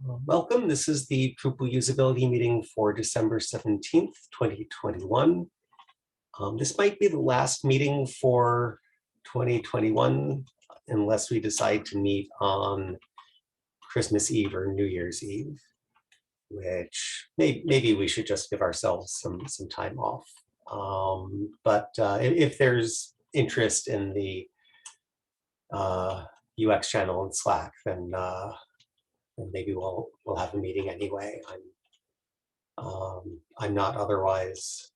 Welcome. This is the Drupal usability meeting for December 17th, 2021. This might be the last meeting for 2021 unless we decide to meet on Christmas Eve or New Year's Eve, which maybe we should just give ourselves some time off. But if there's interest in the UX channel in Slack, then maybe we'll have a meeting anyway. I'm not otherwise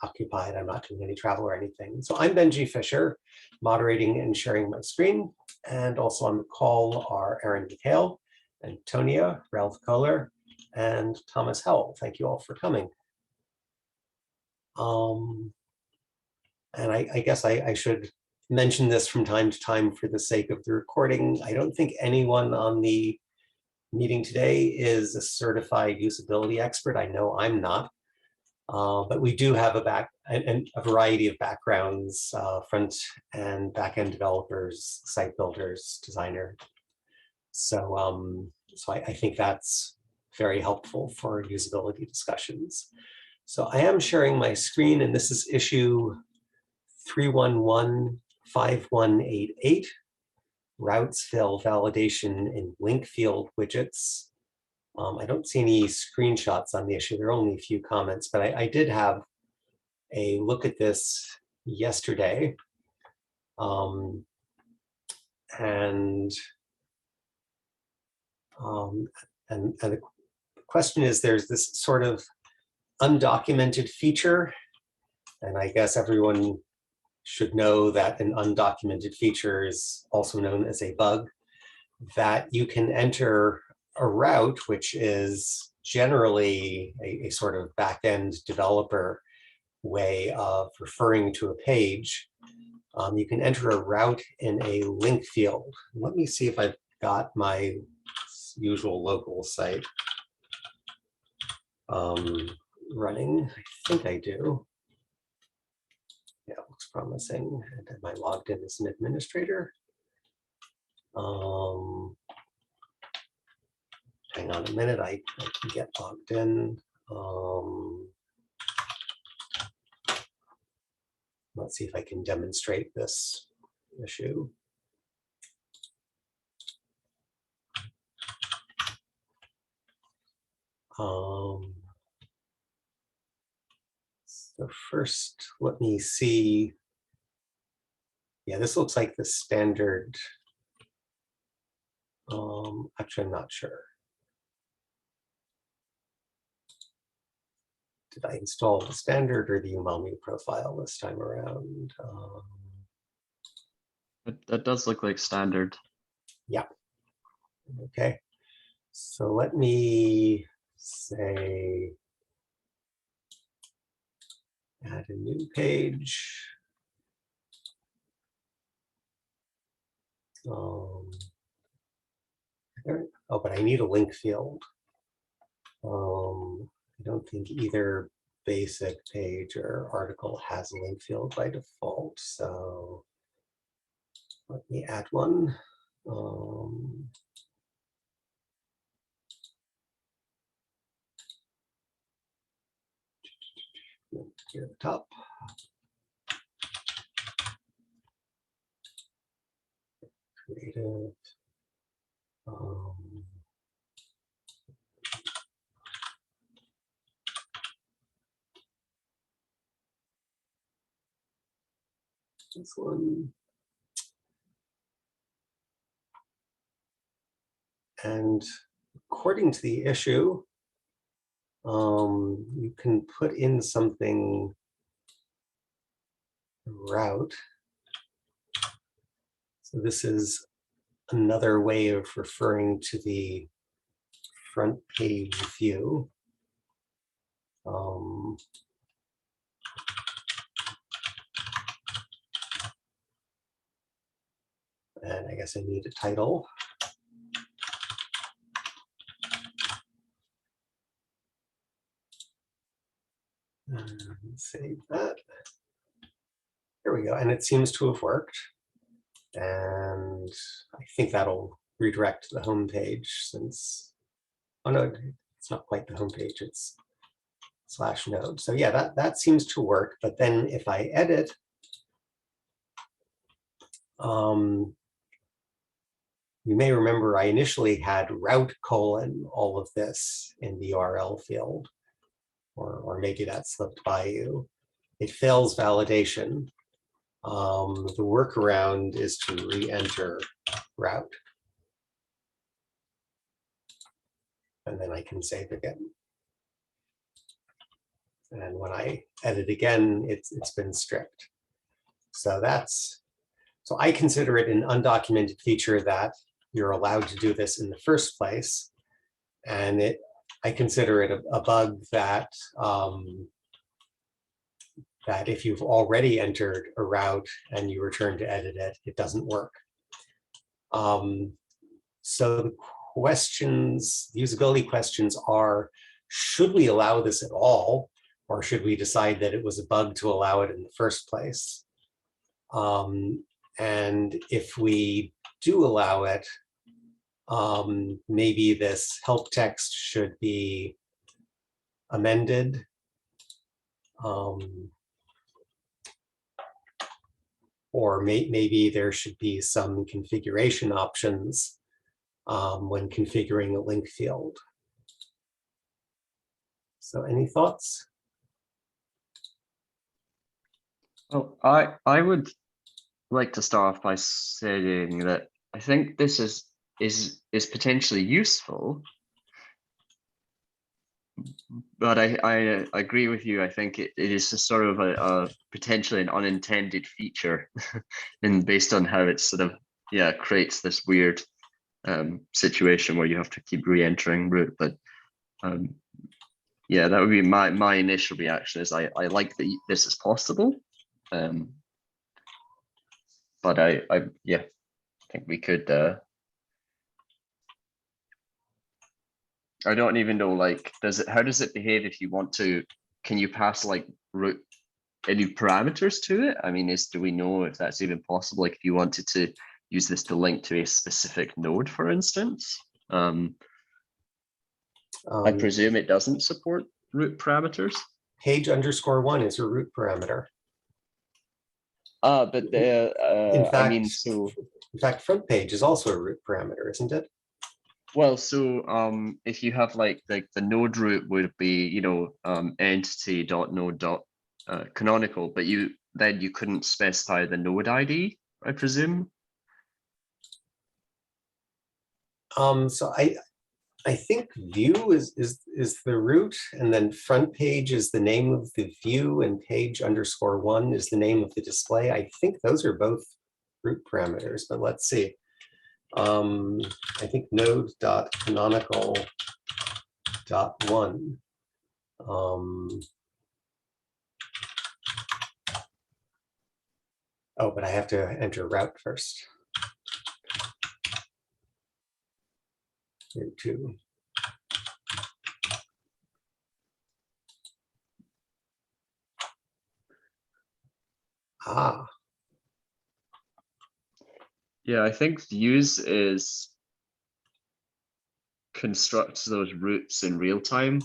occupied. I'm not doing any travel or anything. So I'm Benji Fisher, moderating and sharing my screen. And also on the call are Aaron McHale, Antonia, Ralph Kohler, and Thomas Howell. Thank you all for coming. And I guess I should mention this from time to time for the sake of the recording. I don't think anyone on the meeting today is a certified usability expert. I know I'm not, but we do have a variety of backgrounds, front and back-end developers, site builders, designer. So, I think that's very helpful for usability discussions. So I am sharing my screen, and this is issue 3115188. Routes fail validation in link field widgets. I don't see any screenshots on the issue. There are only a few comments, but I did have a look at this yesterday. And the question is, there's this sort of undocumented feature, and I guess everyone should know that an undocumented feature is also known as a bug, that you can enter a route, which is generally a sort of back-end developer way of referring to a page. You can enter a route in a link field. Let me see if I've got my usual local site running. I think I do. Yeah, it looks promising. And am I logged in as an administrator? Hang on a minute, I can get logged in. Let's see if I can demonstrate this issue. So first, let me see. Yeah, this looks like the standard. Actually, I'm not sure. Did I install the standard or the Umami profile this time around? That does look like standard. Yeah. Okay. So let me say, add a new page. Oh, but I need a link field. I don't think either basic page or article has a link field by default. So let me add one. Here at the top. Creative. This one. And according to the issue, you can put in something route. So this is another way of referring to the front page view. And I guess I need a title. And save that. Here we go. And it seems to have worked. And I think that'll redirect to the home page since Oh no, it's not quite the home page. It's /node. So yeah, that seems to work. But then if I edit, you may remember I initially had route : all of this in the URL field, or maybe that slipped by you. It fails validation. The workaround is to re-enter route. And then I can save again. And when I edit again, it's been stripped. So I consider it an undocumented feature that you're allowed to do this in the first place. And I consider it a bug that that if you've already entered a route and you return to edit it, it doesn't work. So the usability questions are, should we allow this at all? Or should we decide that it was a bug to allow it in the first place? And if we do allow it, maybe this help text should be amended. Or maybe there should be some configuration options when configuring a link field. So any thoughts? Well, I would like to start off by saying that I think this is potentially useful, but I agree with you. I think it is a sort of a potentially an unintended feature, and based on how it sort of creates this weird situation where you have to keep re-entering route. But yeah, that would be my initial reaction. Is I like that this is possible, but I think we could. I don't even know, like, how does it behave if you want to? Can you pass like route any parameters to it? I mean, do we know if that's even possible? Like, if you wanted to use this to link to a specific node, for instance, I presume it doesn't support route parameters. Page_1 is a route parameter. But in fact, I mean, so in fact, front page is also a route parameter, isn't it? Well, so if you have like the node route would be, you know, entity.node.canonical, but then you couldn't specify the node ID, I presume. So I think view is the root, and then front page is the name of the view, and page_1 is the name of the display. I think those are both root parameters, but let's see. I think node.canonical.1. Oh, but I have to enter route first. Route 2. Ah. Yeah, I think views constructs those routes in real time.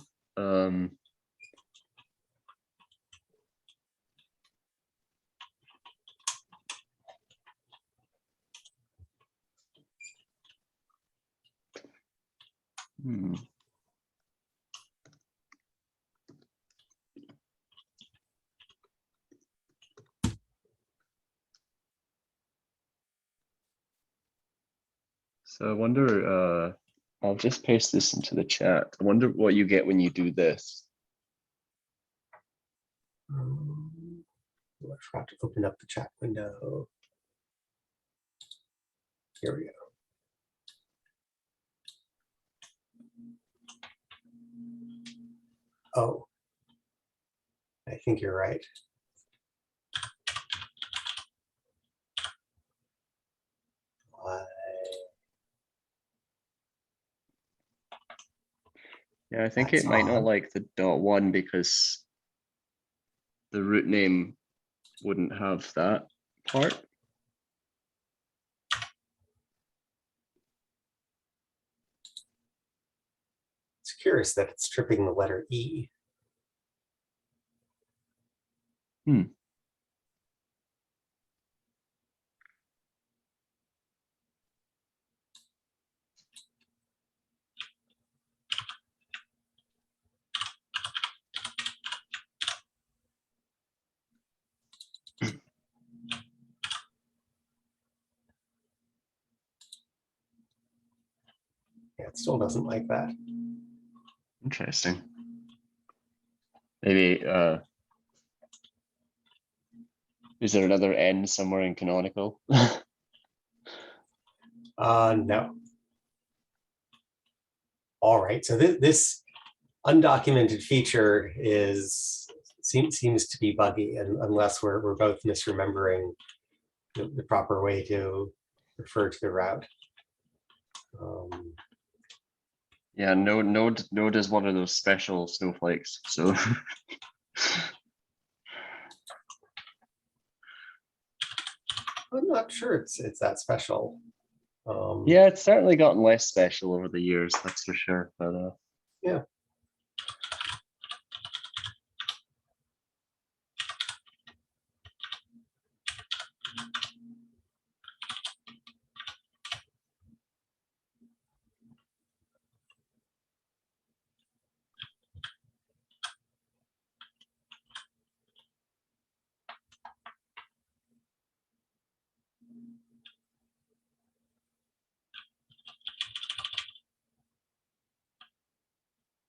So I wonder, I'll just paste this into the chat. I wonder what you get when you do this. I forgot to open up the chat window. Here we go. Oh, I think you're right. Yeah, I think it might not like the .1 because the root name wouldn't have that part. curious that it's tripping the letter E. Yeah, it still doesn't like that. Interesting. Maybe is there another N somewhere in canonical? No. All right, so this undocumented feature seems to be buggy, and unless we're both misremembering the proper way to refer to the route. Yeah, Node is one of those special snowflakes. So I'm not sure it's that special. yeah, it's certainly gotten less special over the years, that's for sure. But yeah.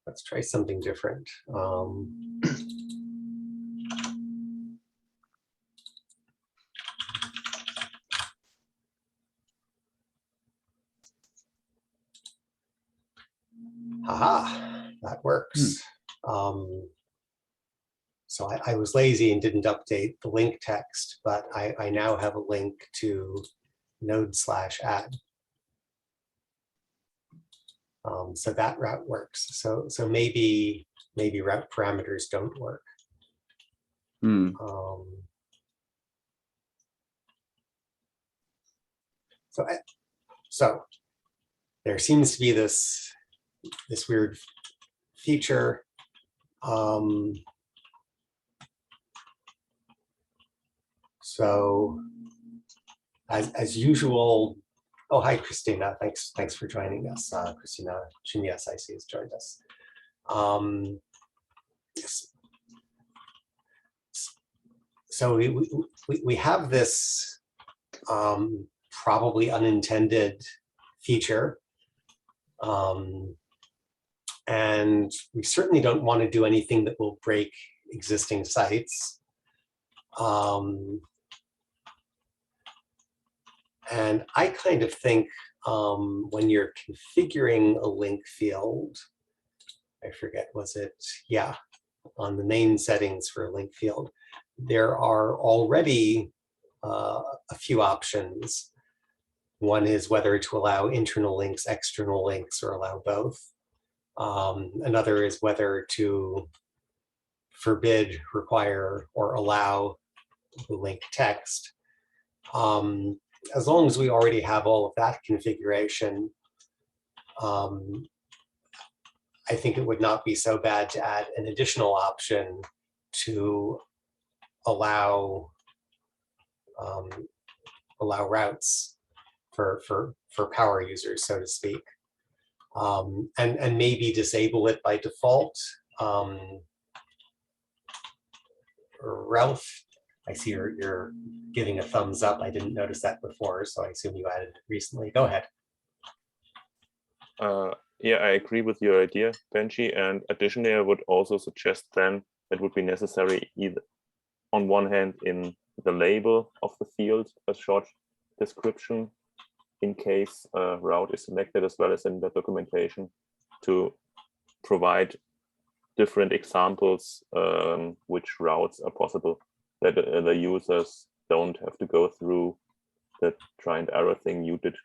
Let's try something different. Haha, that works. So I was lazy and didn't update the link text, but I now have a link to node/add. So that route works. So maybe route parameters don't work. So there seems to be this weird feature. So as usual, oh, hi, Christina. Thanks for joining us. Christina Chinias, I see, has joined us. So we have this probably unintended feature. And we certainly don't want to do anything that will break existing sites. And I kind of think when you're configuring a link field, I forget, was it, yeah, on the main settings for a link field, there are already a few options. One is whether to allow internal links, external links, or allow both. Another is whether to forbid, require, or allow the link text. As long as we already have all of that configuration, I think it would not be so bad to add an additional option to allow routes for power users, so to speak, and maybe disable it by default. Ralph, I see you're giving a thumbs up. I didn't notice that before, so I assume you added it recently. Go ahead. Yeah, I agree with your idea, Benji. And additionally, I would also suggest then it would be necessary either on one hand in the label of the field, a short description in case a route is selected, as well as in the documentation to provide different examples which routes are possible, that the users don't have to go through the try and error thing you did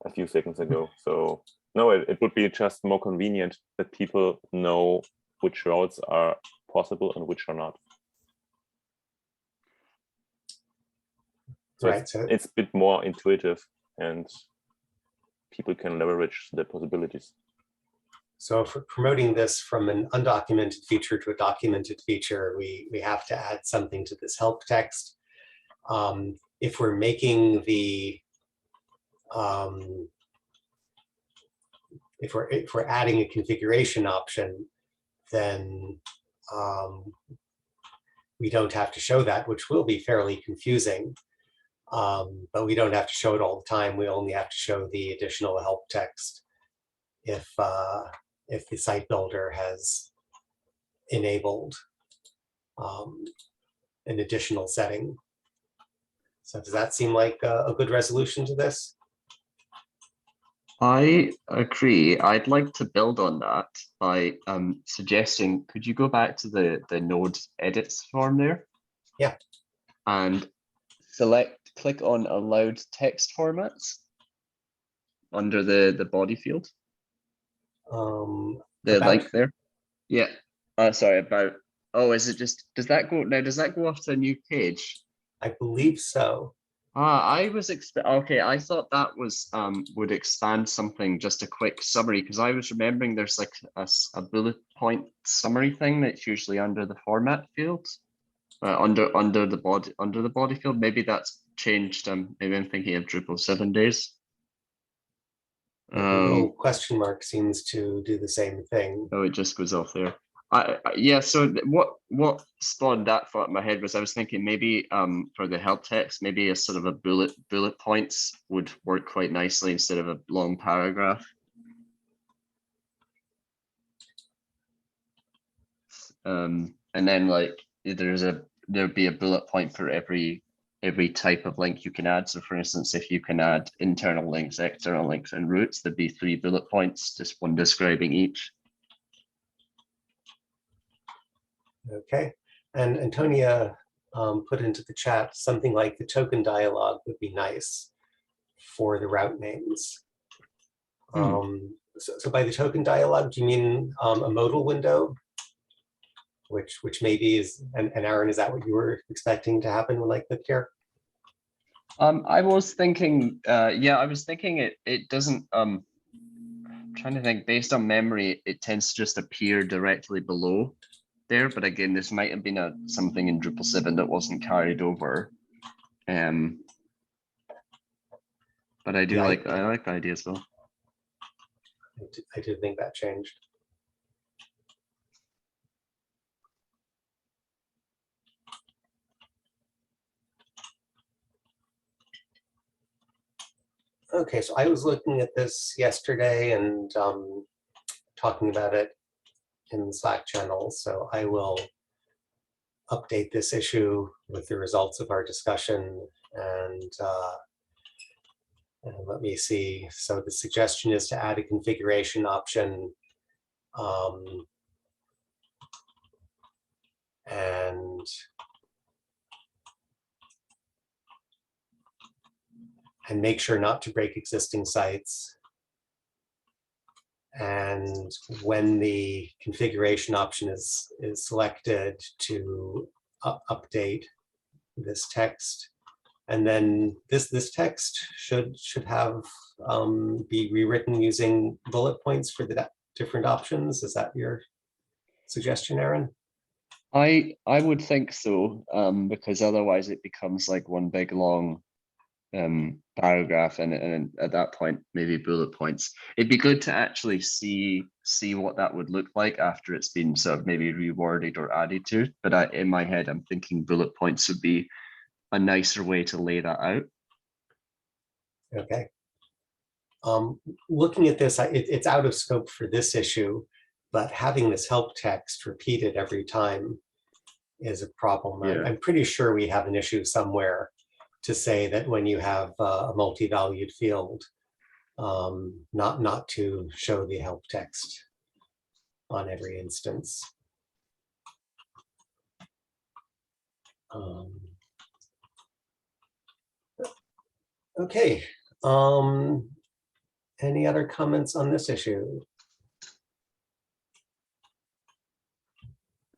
a few seconds ago. So no, it would be just more convenient that people know which routes are possible and which are not. So right. It's a bit more intuitive and people can leverage the possibilities. So if we're promoting this from an undocumented feature to a documented feature, we have to add something to this help text. If we're making the if we're adding a configuration option, then we don't have to show that, which will be fairly confusing. But we don't have to show it all the time. We only have to show the additional help text if the site builder has enabled an additional setting. So does that seem like a good resolution to this? I agree. I'd like to build on that by suggesting, could you go back to the node edits form there? Yeah. And click on allowed text formats under the body field. The about, link there. Yeah. Sorry, about. Oh, is it just, does that go off to a new page? I believe so. I was okay. I thought that was would expand something, just a quick summary, because I was remembering there's like a bullet point summary thing that's usually under the format field, under the body field. Maybe that's changed. Maybe I'm thinking of Drupal 7 days. The little question mark seems to do the same thing. Oh, it just goes off there. Yeah, so what spawned that thought in my head was I was thinking maybe for the help text, maybe a sort of a bullet points would work quite nicely instead of a long paragraph. And then like there'd be a bullet point for every type of link you can add. So for instance, if you can add internal links, external links, and routes, there'd be 3 bullet points, just one describing each. Okay, and Antonia put into the chat something like the token dialog would be nice for the route names. So by the token dialog, do you mean a modal window? Which maybe is, and Aaron, is that what you were expecting to happen when I clicked here? I was thinking, yeah, I was thinking it doesn't, I'm trying to think, based on memory, it tends to just appear directly below there, but again, this might have been something in Drupal 7 that wasn't carried over. But I do like the idea as well. I do think that changed. Okay, so I was looking at this yesterday and talking about it in the Slack channel, so I will update this issue with the results of our discussion and let me see. So the suggestion is to add a configuration option and make sure not to break existing sites. And when the configuration option is selected, to update this text. And then this text should have be rewritten using bullet points for the different options. Is that your suggestion, Aaron? I would think so, because otherwise it becomes like one big long paragraph, and at that point maybe bullet points. It'd be good to actually see what that would look like after it's been sort of maybe reworded or added to. But in my head, I'm thinking bullet points would be a nicer way to lay that out. Okay. Looking at this, it's out of scope for this issue, but having this help text repeated every time is a problem. Yeah. I'm pretty sure we have an issue somewhere to say that when you have a multi-valued field, not to show the help text on every instance. Okay. Any other comments on this issue?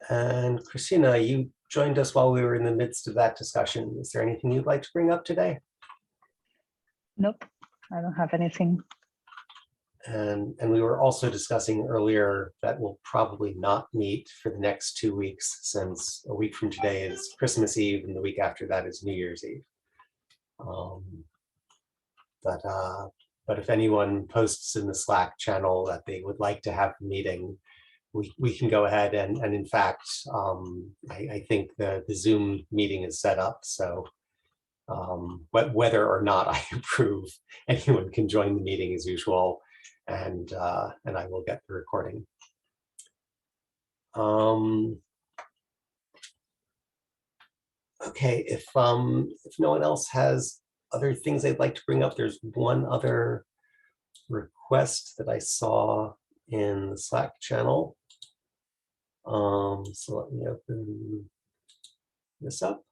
And Christina, you joined us while we were in the midst of that discussion. Is there anything you'd like to bring up today? Nope, I don't have anything. And we were also discussing earlier that we'll probably not meet for the next 2 weeks, since a week from today is Christmas Eve and the week after that is New Year's Eve. Um, but if anyone posts in the Slack channel that they would like to have a meeting, we can go ahead and in fact, I think the Zoom meeting is set up. So whether or not I approve, anyone can join the meeting as usual, and I will get the recording. Okay, if no one else has other things they'd like to bring up, there's one other request that I saw in the Slack channel. So let me open this up.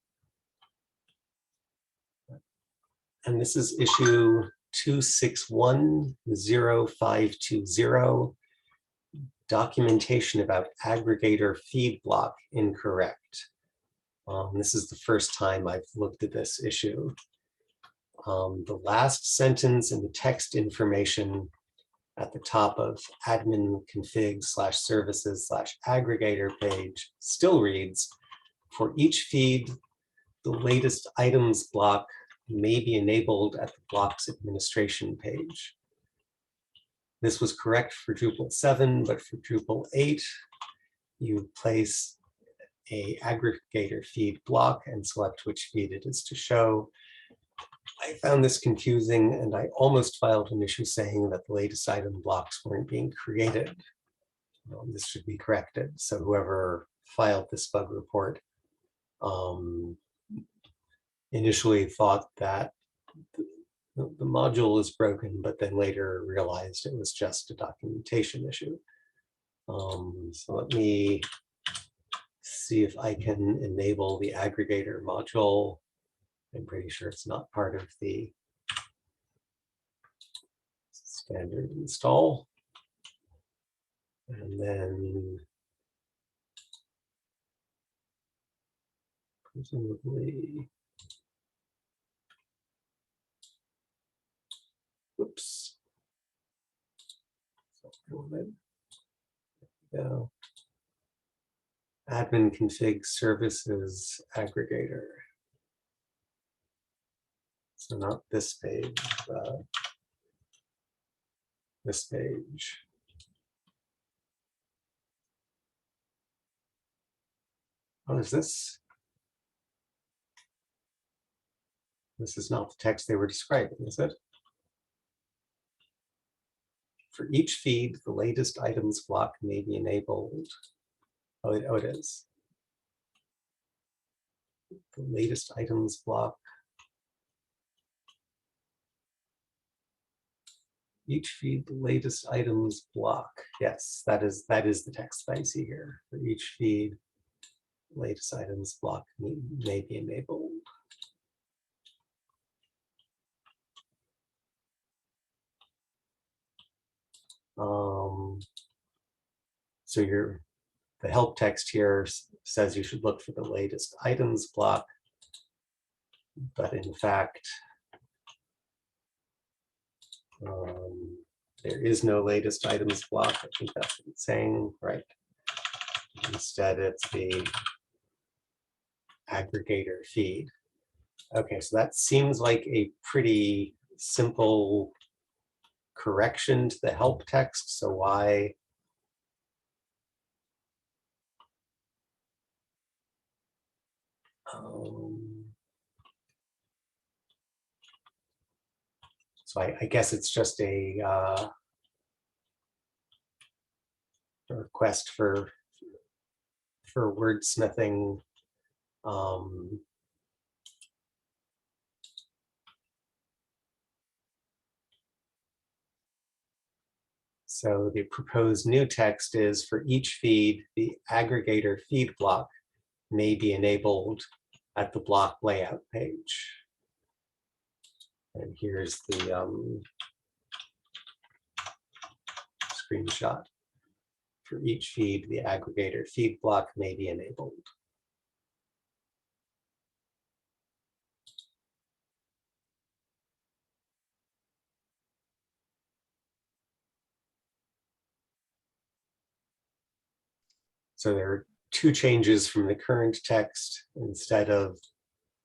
And this is issue 2610520, documentation about aggregator feed block incorrect. This is the first time I've looked at this issue. The last sentence in the text information at the top of admin config/services/aggregator page still reads, for each feed, the latest items block may be enabled at the block's administration page. This was correct for Drupal 7, but for Drupal 8, you place a aggregator feed block and select which feed it is to show. I found this confusing, and I almost filed an issue saying that the latest item blocks weren't being created. This should be corrected. So whoever filed this bug report initially thought that the module is broken, but then later realized it was just a documentation issue. So let me see if I can enable the aggregator module. I'm pretty sure it's not part of the standard install. And then presumably, oops. There we go. Admin config services aggregator. So not this page, this page. Oh, is this? This is not the text they were describing, is it? For each feed, the latest items block may be enabled. Oh, it is. The latest items block. Each feed, the latest items block. Yes, that is the text I see here. For each feed, latest items block may be enabled. So the help text here says you should look for the latest items block, but in fact, there is no latest items block. I think that's what it's saying, right? Instead, it's the aggregator feed. Okay, so that seems like a pretty simple correction to the help text. So why? So I guess it's just a request for wordsmithing. So the proposed new text is, for each feed, the aggregator feed block may be enabled at the block layout page. And here's the screenshot. For each feed, the aggregator feed block may be enabled. So there are two changes from the current text. Instead of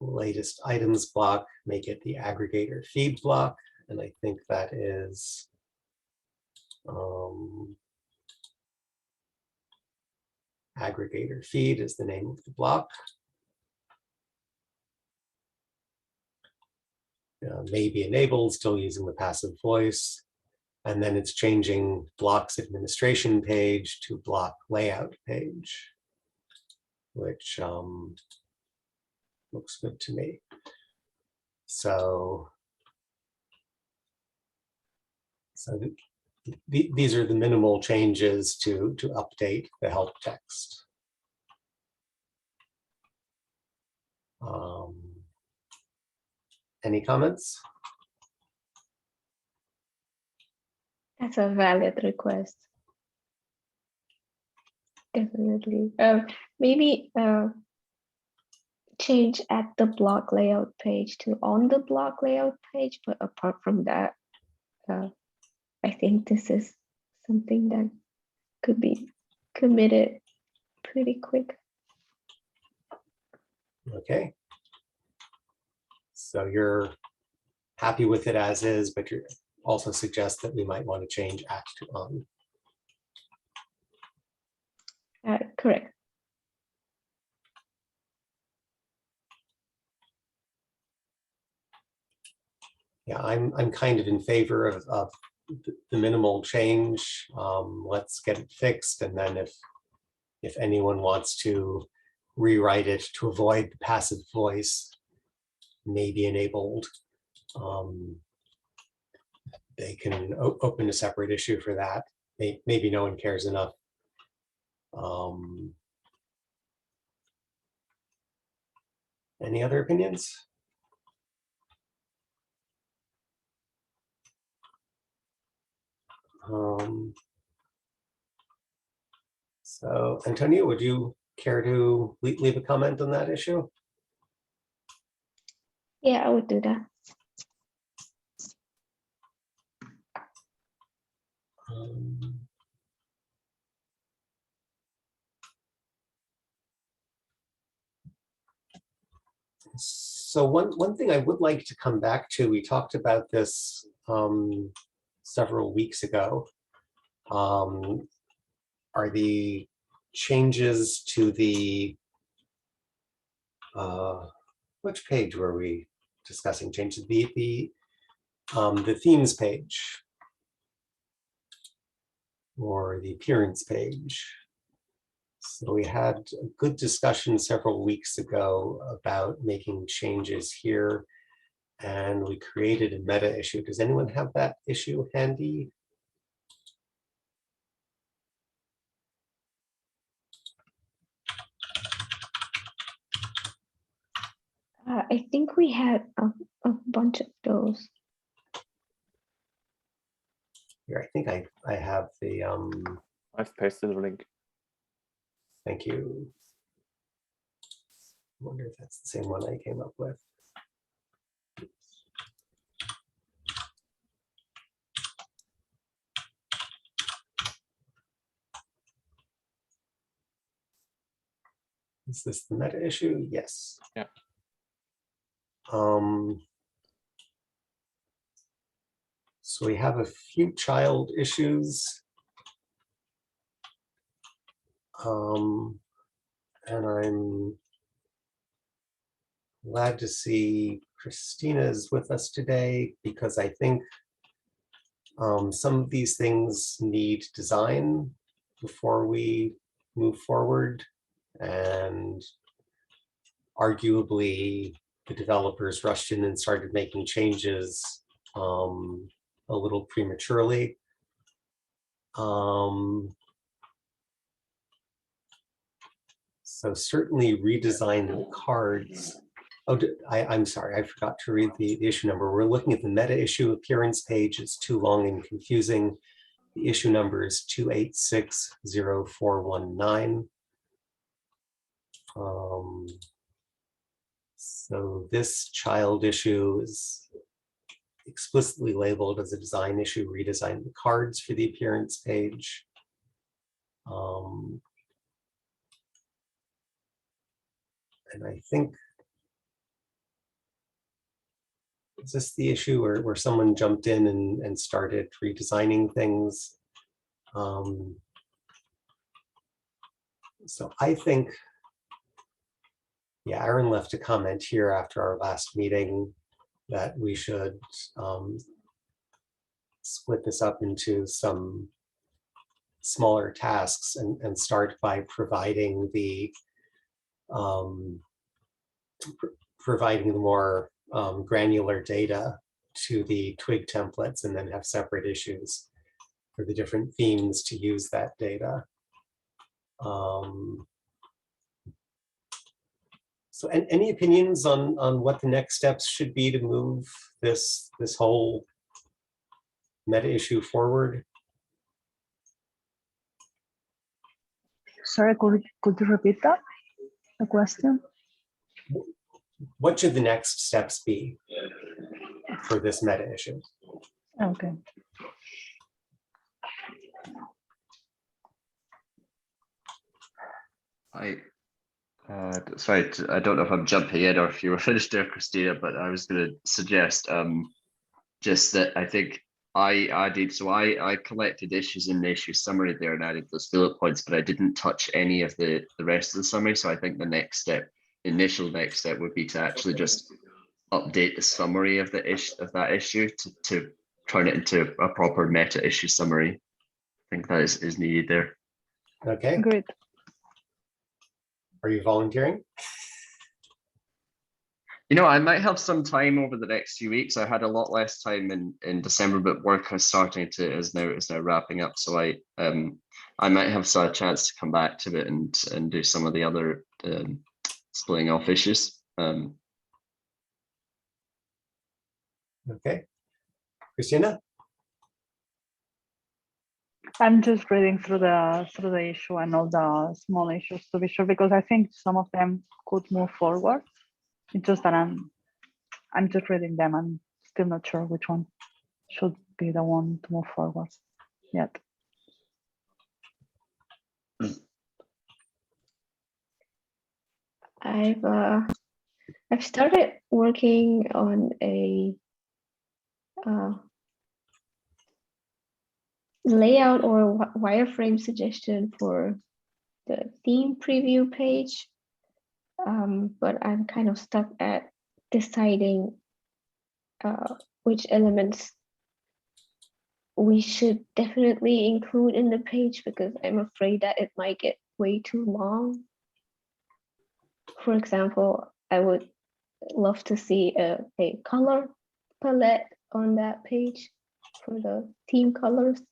latest items block, make it the aggregator feed block. And I think that is aggregator feed is the name of the block. May be enabled, still using the passive voice. And then it's changing blocks administration page to block layout page, which looks good to me. So these are the minimal changes to update the help text. Any comments? That's a valid request. Definitely. Maybe change at the block layout page to on the block layout page, but apart from that, I think this is something that could be committed pretty quick. Okay. So you're happy with it as is, but you also suggest that we might want to change at to on. Correct. Yeah, I'm kind of in favor of the minimal change. Let's get it fixed, and then if anyone wants to rewrite it to avoid the passive voice, may be enabled, they can open a separate issue for that. Maybe no one cares enough. Any other opinions? So Antonio, would you care to leave a comment on that issue? Yeah, I would do that. So one thing I would like to come back to, we talked about this several weeks ago, are the changes to the, which page were we discussing? Changes the themes page or the appearance page. So we had a good discussion several weeks ago about making changes here, and we created a meta issue. Does anyone have that issue handy? I think we had a bunch of those. Here, I think I have the, I've pasted the link. thank you. I wonder if that's the same one I came up with. Is this the meta issue? Yes. Yeah. So we have a few child issues. And I'm glad to see Christina is with us today, because I think some of these things need design before we move forward. And arguably, the developers rushed in and started making changes a little prematurely. So certainly redesign the cards. Oh, I'm sorry, I forgot to read the issue number. We're looking at the meta issue appearance page. It's too long and confusing. The issue number is 2860419. So this child issue is explicitly labeled as a design issue, redesign the cards for the appearance page. And I think, is this the issue where someone jumped in and started redesigning things? So I think, yeah, Aaron left a comment here after our last meeting that we should split this up into some smaller tasks and start by providing the more granular data to the twig templates, and then have separate issues for the different themes to use that data. So any opinions on what the next steps should be to move this whole meta issue forward? Sorry, could you repeat that? The question? What should the next steps be for this meta issue? Okay. Sorry, I don't know if I'm jumping in or if you were finished there, Christina, but I was going to suggest just that I think I collected issues in the issue summary there and added those bullet points, but I didn't touch any of the rest of the summary. So I think the initial next step would be to actually just update the summary of that issue to turn it into a proper meta issue summary. I think that is needed there. Okay. Great. Are you volunteering? You know, I might have some time over the next few weeks. I had a lot less time in December, but work is now wrapping up. So I might have a chance to come back to it and do some of the other splitting off issues. Okay. Christina? I'm just reading through the issue and all the small issues to be sure, because I think some of them could move forward. It's just that I'm just reading them. I'm still not sure which one should be the one to move forward yet. I've started working on a layout or wireframe suggestion for the theme preview page, but I'm kind of stuck at deciding which elements we should definitely include in the page, because I'm afraid that it might get way too long. For example, I would love to see a color palette on that page for the theme colors.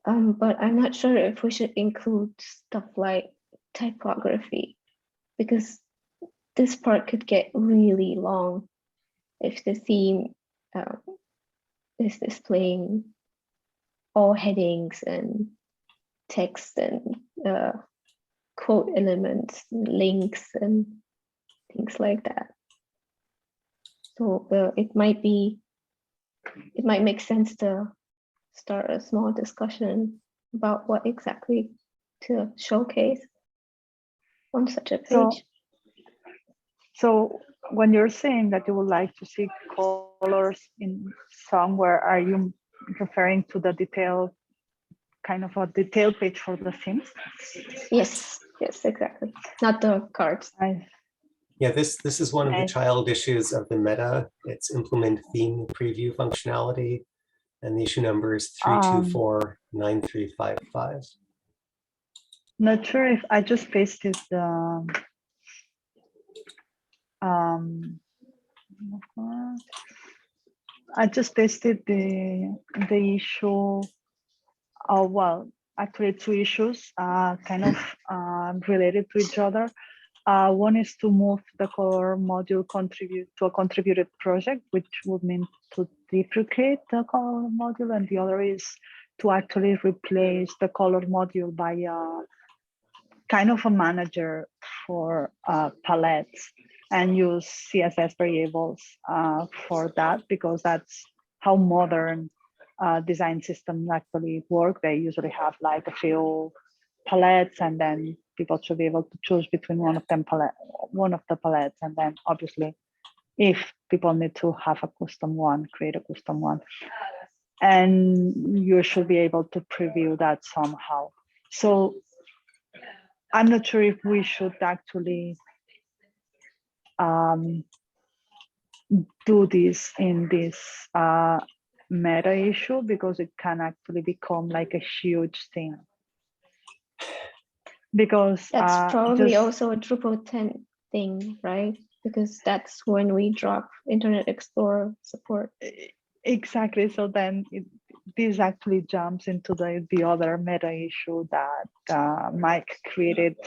But I'm not sure if we should include stuff like typography, because this part could get really long if the theme is displaying all headings and text and quote elements, links, and things like that. So it might make sense to start a small discussion about what exactly to showcase on such a page. So when you're saying that you would like to see colors in somewhere, are you referring to the detail, kind of a detail page for the themes? Yes, exactly. Not the cards. Yeah, this is one of the child issues of the meta. It's implement theme preview functionality, and the issue number is 3249355. Not sure if I just pasted the the issue. Oh, well, actually two issues kind of related to each other. One is to move the color module to a contributed project, which would mean to deprecate the color module, and the other is to actually replace the color module by a kind of a manager for palettes, and use CSS variables for that, because that's how modern design systems actually work. They usually have like a few palettes, and then people should be able to choose between one of the palettes, and then obviously, if people need to have a custom one, create a custom one, and you should be able to preview that somehow. So I'm not sure if we should actually do this in this meta issue, because it can actually become like a huge thing. Because That's probably just- also a Drupal 10 thing, right? Because that's when we drop Internet Explorer support. Exactly. So then this actually jumps into the other meta issue that Mike created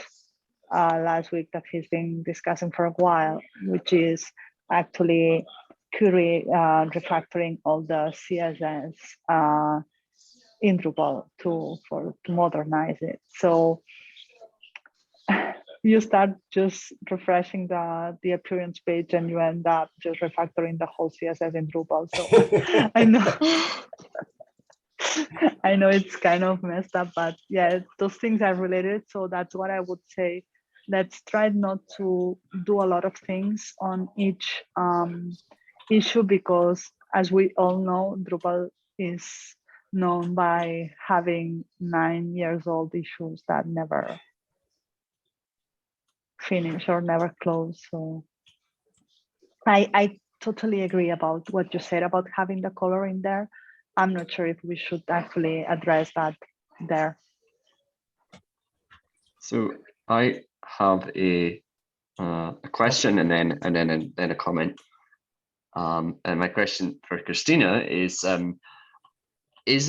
last week, that he's been discussing for a while, which is actually refactoring all the CSS in Drupal to modernize it. So you start just refreshing the appearance page, and you end up just refactoring the whole CSS in Drupal. So I know I know it's kind of messed up, but yeah, those things are related. So that's what I would say. Let's try not to do a lot of things on each issue, because as we all know, Drupal is known by having 9-year-old issues that never finish or never close. So I totally agree about what you said about having the color in there. I'm not sure if we should actually address that there. So I have a question and then a comment. And my question for Christina is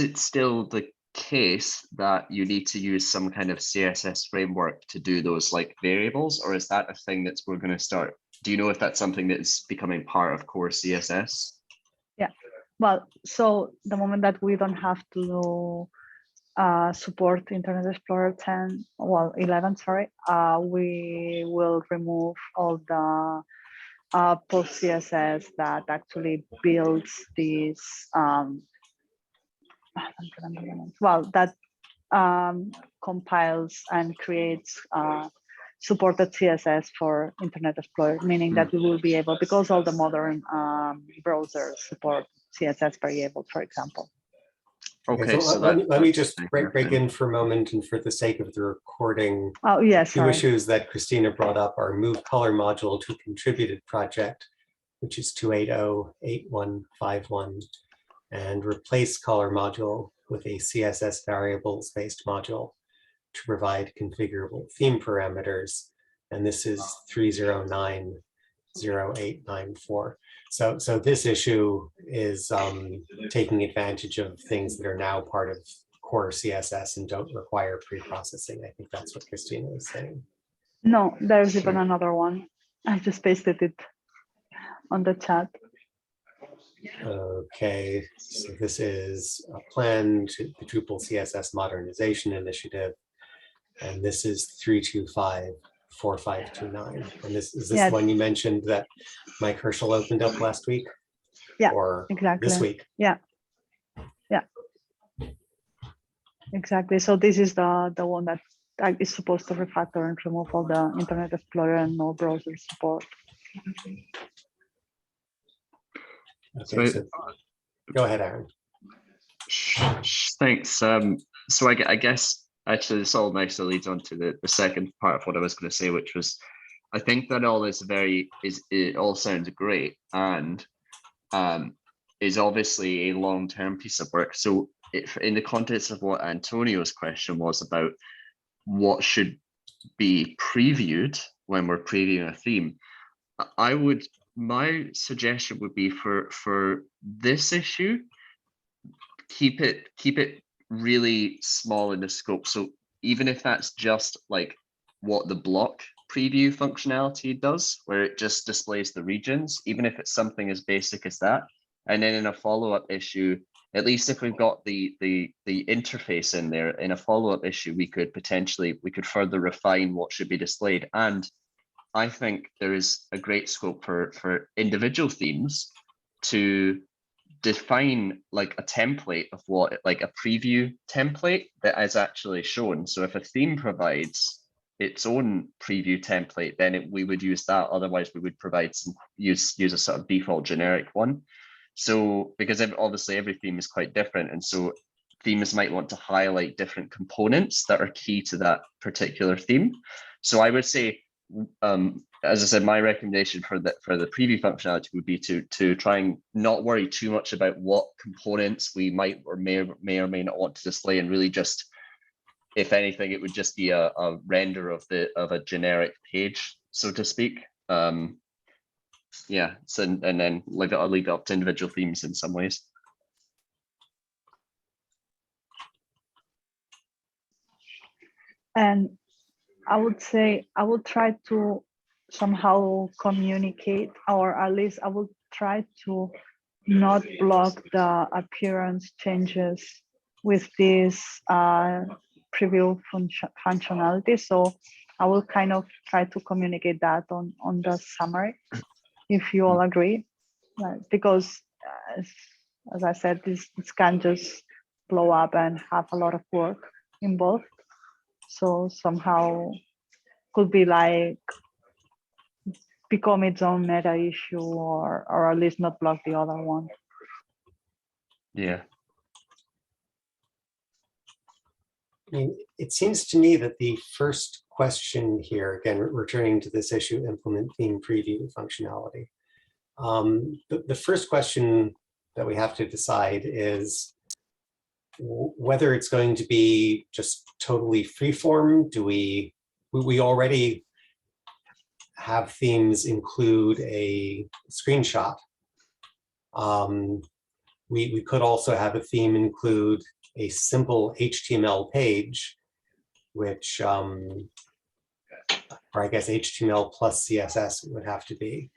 it still the case that you need to use some kind of CSS framework to do those like variables, or is that a thing that we're going to start? Do you know if that's something that is becoming part of core CSS? Yeah, well, so the moment that we don't have to support Internet Explorer 11, sorry, we will remove all the post CSS that actually builds these that compiles and creates supported CSS for Internet Explorer, meaning that we will be able, because all the modern browsers support CSS variables, for example. Okay, so let me just break in for a moment, and for the sake of the recording, Oh yes, two issues that Christina brought up are move color module to contributed project, which is 2808151, and replace color module with a CSS variables based module to provide configurable theme parameters. And this is 3090894. So this issue is taking advantage of things that are now part of core CSS and don't require pre-processing. I think that's what Christina was saying. No, there's even another one. I just pasted it on the chat. Okay, so this is a plan to the Drupal CSS modernization initiative, and this is 3254529. And this is the one you mentioned that Mike Herschel opened up last week? Yeah, or exactly. This week? Yeah, exactly. So this is the one that is supposed to refactor and remove all the Internet Explorer and no browser support. Okay, so go ahead, Aaron. Thanks. So I guess actually this all nicely leads on to the second part of what I was going to say, which was I think that all is it all sounds great and is obviously a long-term piece of work. So if in the context of what Antonio's question was about what should be previewed when we're previewing a theme, my suggestion would be for this issue, keep it really small in the scope. So even if that's just like what the block preview functionality does, where it just displays the regions, even if it's something as basic as that, and then in a follow-up issue, at least if we've got the interface in there, in a follow-up issue, we could further refine what should be displayed. And I think there is a great scope for individual themes to define like a template of what, like a preview template that is actually shown. So if a theme provides its own preview template, then we would use that. Otherwise, we would provide use a sort of default generic one. So because obviously every theme is quite different, and so themes might want to highlight different components that are key to that particular theme. So I would say, as I said, my recommendation for the preview functionality would be to try and not worry too much about what components we might or may or may not want to display, and really just, if anything, it would just be a render of a generic page, so to speak. Yeah, so and then I'll leave it up to individual themes in some ways. And I would say I will try to somehow communicate, or at least I will try to not block the appearance changes with this preview functionality. So I will kind of try to communicate that on the summary, if you all agree, because as I said, this can just blow up and have a lot of work involved. So somehow could be like become its own meta issue, or at least not block the other one. Yeah. I mean, it seems to me that the first question here, again, returning to this issue, implement theme preview functionality. The first question that we have to decide is whether it's going to be just totally freeform. Do we already have themes include a screenshot? We could also have a theme include a simple HTML page, which, or I guess HTML plus CSS would have to be,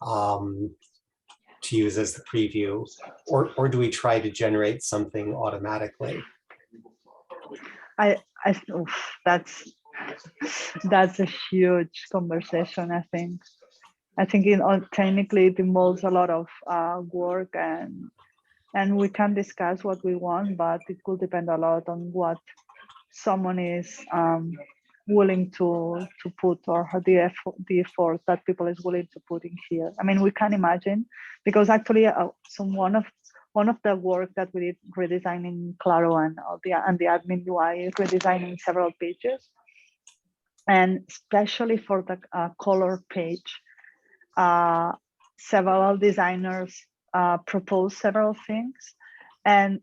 to use as the preview, or do we try to generate something automatically? That's a huge conversation. I think technically it involves a lot of work, and we can discuss what we want, but it could depend a lot on what someone is willing to put, or the effort that people is willing to put in here. I mean, we can imagine, because actually one of the work that we did redesigning Claro and the admin UI is redesigning several pages, and especially for the color page, several designers proposed several things, and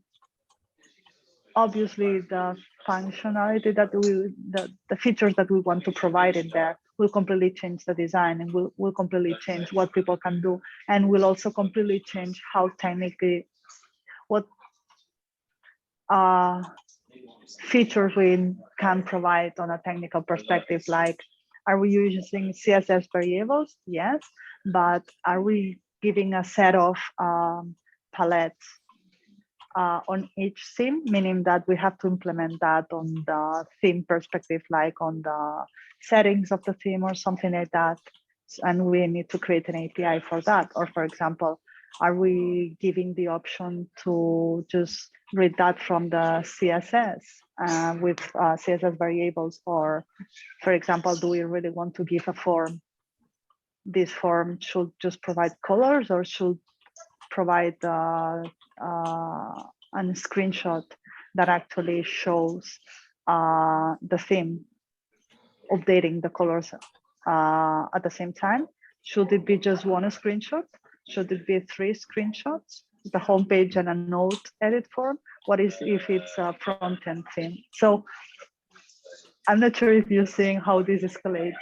obviously the functionality that the features that we want to provide in there will completely change the design, and will completely change what people can do, and will also completely change how technically what features we can provide on a technical perspective. Like, are we using CSS variables? Yes, but are we giving a set of palettes on each theme, meaning that we have to implement that on the theme perspective, like on the settings of the theme or something like that, and we need to create an API for that? Or for example, are we giving the option to just read that from the CSS with CSS variables? Or for example, do we really want to give a form? This form should just provide colors, or should provide a screenshot that actually shows the theme updating the colors at the same time? Should it be just one screenshot? Should it be 3 screenshots? The homepage and a note edit form? What is if it's a front-end theme? So I'm not sure if you're seeing how this escalates.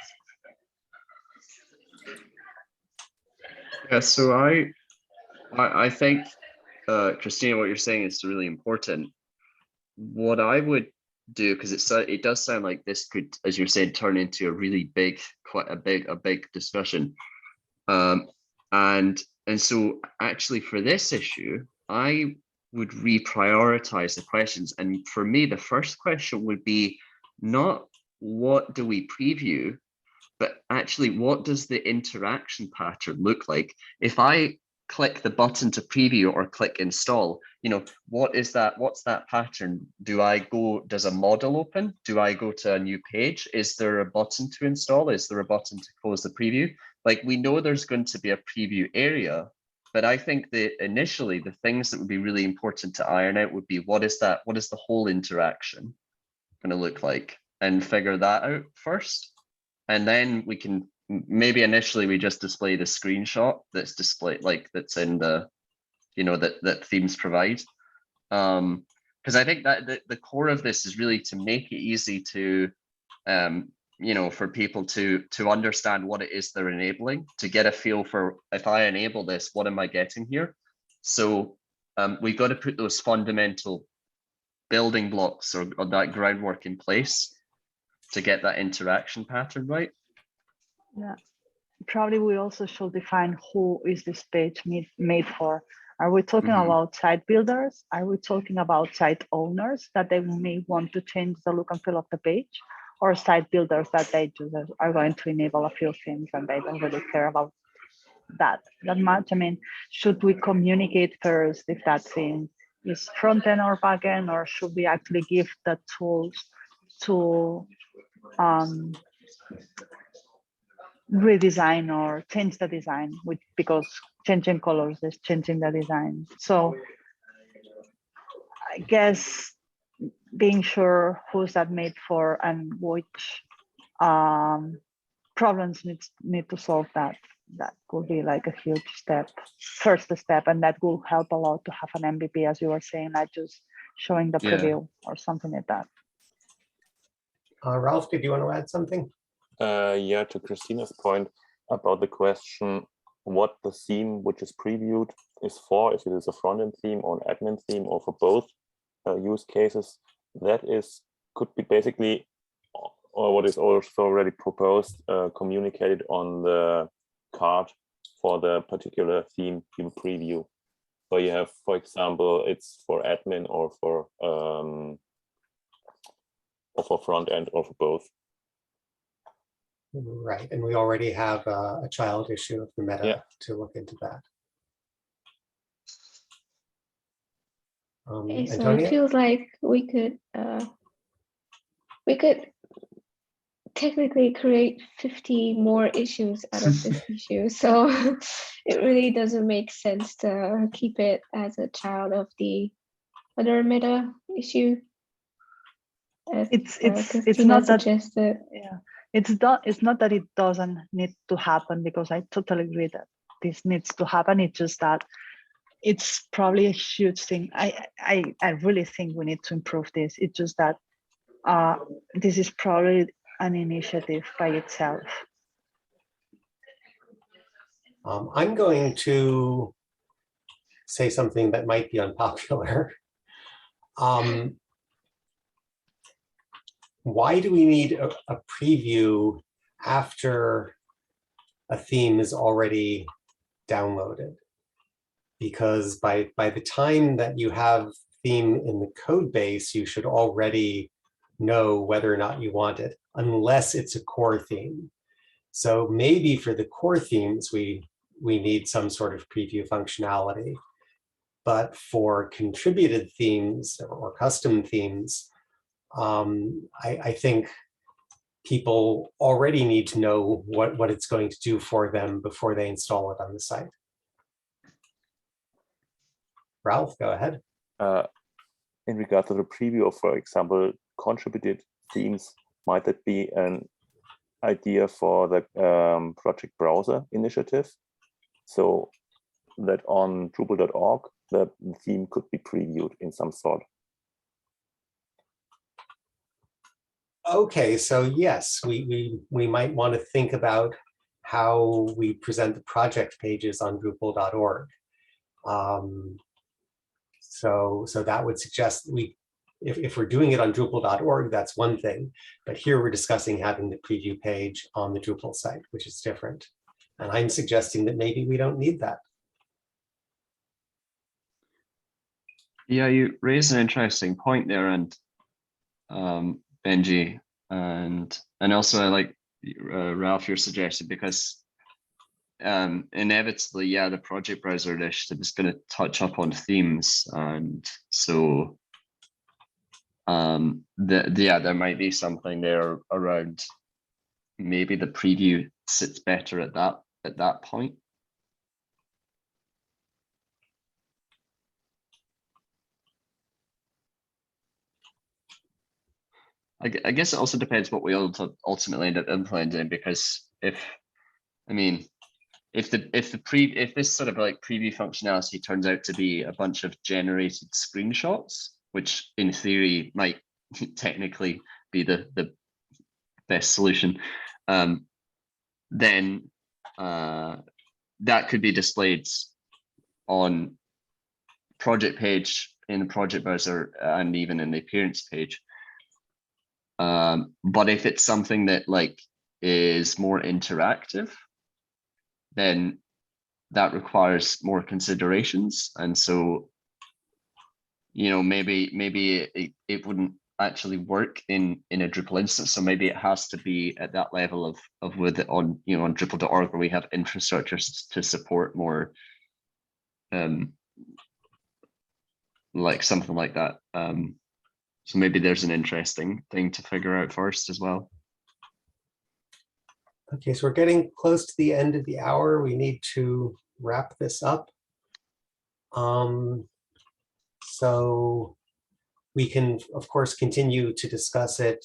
Yeah, so I think, Christina, what you're saying is really important. What I would do, because it does sound like this could, as you're saying, turn into a really big, quite a big discussion. And so actually for this issue, I would reprioritize the questions. And for me, the first question would be not what do we preview, but actually what does the interaction pattern look like? If I click the button to preview or click install, you know, what is that? What's that pattern? Does a model open? Do I go to a new page? Is there a button to install? Is there a button to close the preview? Like, we know there's going to be a preview area, but I think that initially the things that would be really important to iron out would be, what is the whole interaction going to look like, and figure that out first. And then we can, maybe initially we just display the screenshot that's displayed, like that's in the, you know, that themes provide. Because I think that the core of this is really to make it easy to, you know, for people to understand what it is they're enabling, to get a feel for, if I enable this, what am I getting here? So we've got to put those fundamental building blocks or that groundwork in place to get that interaction pattern right. Yeah, probably we also should define who is this page made for. Are we talking about site builders? Are we talking about site owners that they may want to change the look and feel of the page? Or site builders that they just are going to enable a few things and they don't really care about that much? I mean, should we communicate first if that thing is front end or back end, or should we actually give the tools to redesign or change the design, because changing colors is changing the design? So I guess being sure who's that made for and which problems need to solve that could be like a huge first step, and that will help a lot to have an MVP, as you were saying, not just showing the preview or something like that. Ralph, did you want to add something? Yeah, to Christina's point about the question, what the theme which is previewed is for, if it is a front-end theme or an admin theme, or for both use cases, that could be basically, or what is also already proposed, communicated on the card for the particular theme you preview. So you have, for example, it's for admin or for front end or for both. Right, and we already have a child issue of the meta to look into that. Okay, so Antonia? it feels like we could technically create 50 more issues out of this issue. So it really doesn't make sense to keep it as a child of the other meta issue. It's not that suggested. It's not that it doesn't need to happen, because I totally agree that this needs to happen. It's just that it's probably a huge thing. I really think we need to improve this. It's just that this is probably an initiative by itself. I'm going to say something that might be unpopular. Why do we need a preview after a theme is already downloaded? Because by the time that you have theme in the code base, you should already know whether or not you want it, unless it's a core theme. So maybe for the core themes, we need some sort of preview functionality. But for contributed themes or custom themes, I think people already need to know what it's going to do for them before they install it on the site. Ralph, go ahead. In regard to the preview of, for example, contributed themes, might that be an idea for the project browser initiative? So that on Drupal.org, the theme could be previewed in some sort. Okay, so yes, we might want to think about how we present the project pages on Drupal.org. So that would suggest if we're doing it on Drupal.org, that's one thing. But here we're discussing having the preview page on the Drupal site, which is different. And I'm suggesting that maybe we don't need that. Yeah, you raise an interesting point there, and Benji, and also I like Ralph, your suggestion, because inevitably, yeah, the project browser initiative is going to touch up on themes, and so there might be something there around maybe the preview sits better at that point. I guess it also depends what we ultimately end up implementing, because if this sort of like preview functionality turns out to be a bunch of generated screenshots, which in theory might technically be the best solution, then that could be displayed on project page, in the project browser, and even in the appearance page. But if it's something that like is more interactive, then that requires more considerations. And so, maybe it wouldn't actually work in a Drupal instance. So maybe it has to be at that level of with it on, on Drupal.org, where we have infrastructures to support more, like something like that. So maybe there's an interesting thing to figure out first as well. Okay, so we're getting close to the end of the hour. We need to wrap this up. So we can, of course, continue to discuss it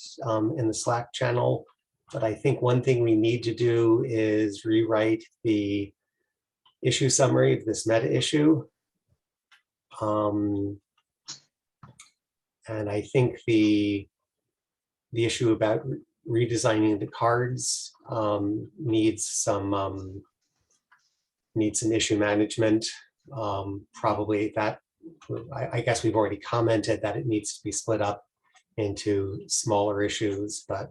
in the Slack channel. But I think one thing we need to do is rewrite the issue summary of this meta issue. And I think the issue about redesigning the cards needs some issue management. Probably that, I guess we've already commented that it needs to be split up into smaller issues, but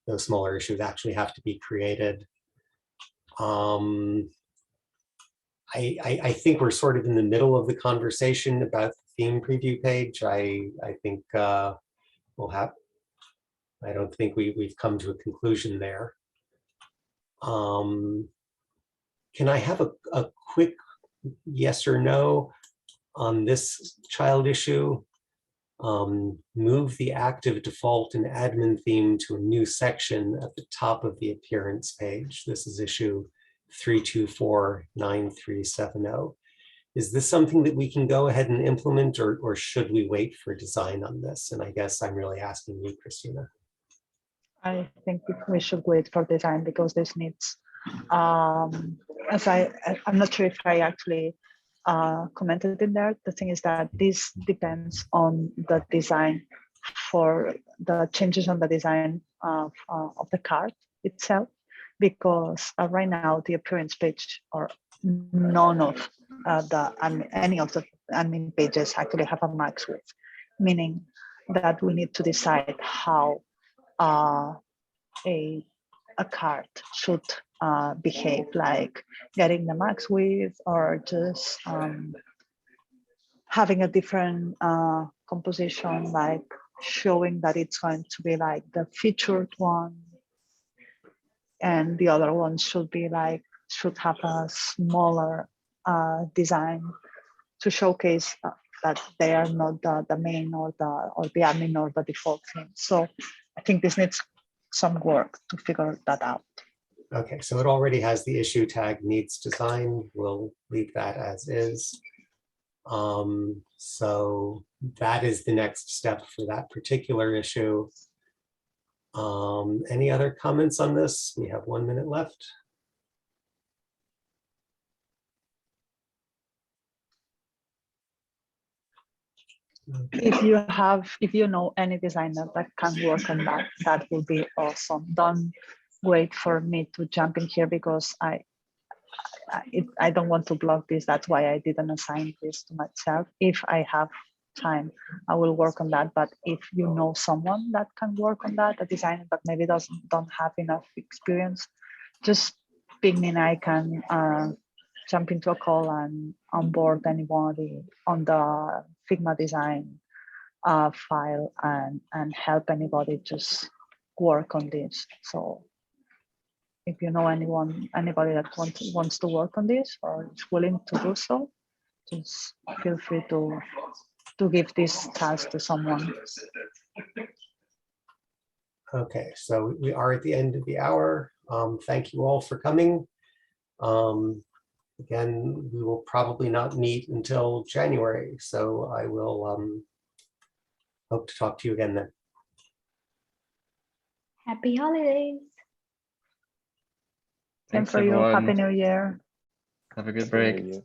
those smaller issues actually have to be created. I think we're sort of in the middle of the conversation about the theme preview page. I think we'll have, I don't think we've come to a conclusion there. Can I have a quick yes or no on this child issue? Move the active default and admin theme to a new section at the top of the appearance page. This is issue 3249370. Is this something that we can go ahead and implement, or should we wait for design on this? And I guess I'm really asking you, Christina. I think we should wait for design, because this needs, I'm not sure if I actually commented in there. The thing is that this depends on the design, for the changes on the design of the card itself, because right now the appearance page, or none of any of the admin pages actually have a max width, meaning that we need to decide how a card should behave, like getting the max width, or just having a different composition, like showing that it's going to be like the featured one, and the other one should have a smaller design to showcase that they are not the main or the admin or the default theme. So I think this needs some work to figure that out. Okay, so it already has the issue tag needs design. We'll leave that as is. So that is the next step for that particular issue. Any other comments on this? We have 1 minute left. If you know any designer that can work on that, that would be awesome. Don't wait for me to jump in here, because I don't want to block this. That's why I didn't assign this to myself. If I have time, I will work on that. But if you know someone that can work on that, a designer that maybe don't have enough experience, just ping me and I can jump into a call and onboard anybody on the Figma design file and help anybody just work on this. So if you know anybody that wants to work on this or is willing to do so, just feel free to give this task to someone. Okay, so we are at the end of the hour. Thank you all for coming. Again, we will probably not meet until January, so I will hope to talk to you again then. Happy holidays. Same Thanks, for you. everyone. Happy New Year. Have a good Happy New break. Year.